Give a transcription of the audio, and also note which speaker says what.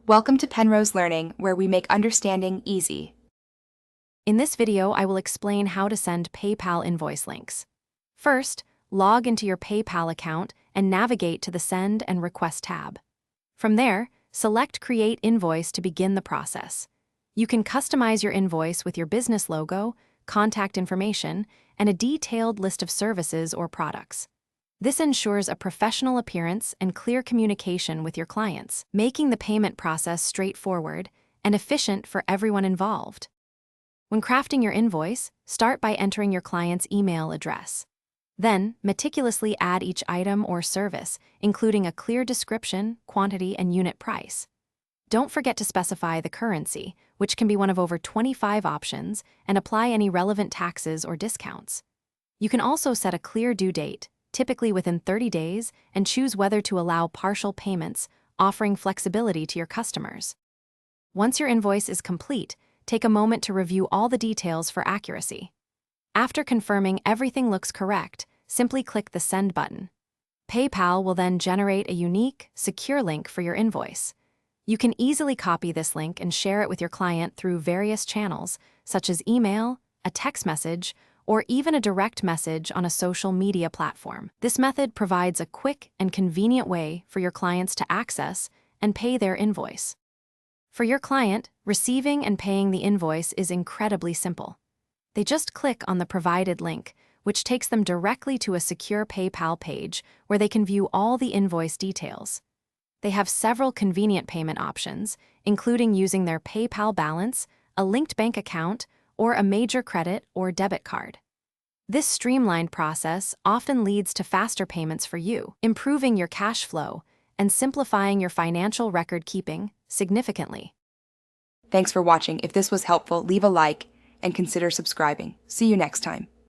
Speaker 1: Welcome to Penrose Learning, where we make understanding easy.
Speaker 2: In this video, I will explain how to send PayPal invoice links. First, log into your PayPal account and navigate to the Send and Request tab. From there, select Create Invoice to begin the process. You can customize your invoice with your business logo, contact information, and a detailed list of services or products. This ensures a professional appearance and clear communication with your clients, making the payment process straightforward and efficient for everyone involved. When crafting your invoice, start by entering your client's email address. Then, meticulously add each item or service, including a clear description, quantity, and unit price. Don't forget to specify the currency, which can be one of over 25 options, and apply any relevant taxes or discounts. You can also set a clear due date, typically within 30 days, and choose whether to allow partial payments, offering flexibility to your customers. Once your invoice is complete, take a moment to review all the details for accuracy. After confirming everything looks correct, simply click the Send button. PayPal will then generate a unique, secure link for your invoice. You can easily copy this link and share it with your client through various channels, such as email, a text message, or even a direct message on a social media platform. This method provides a quick and convenient way for your clients to access and pay their invoice. For your client, receiving and paying the invoice is incredibly simple. They just click on the provided link, which takes them directly to a secure PayPal page where they can view all the invoice details. They have several convenient payment options, including using their PayPal balance, a linked bank account, or a major credit or debit card. This streamlined process often leads to faster payments for you, improving your cash flow and simplifying your financial record keeping significantly.
Speaker 1: Thanks for watching. If this was helpful, leave a like and consider subscribing. See you next time.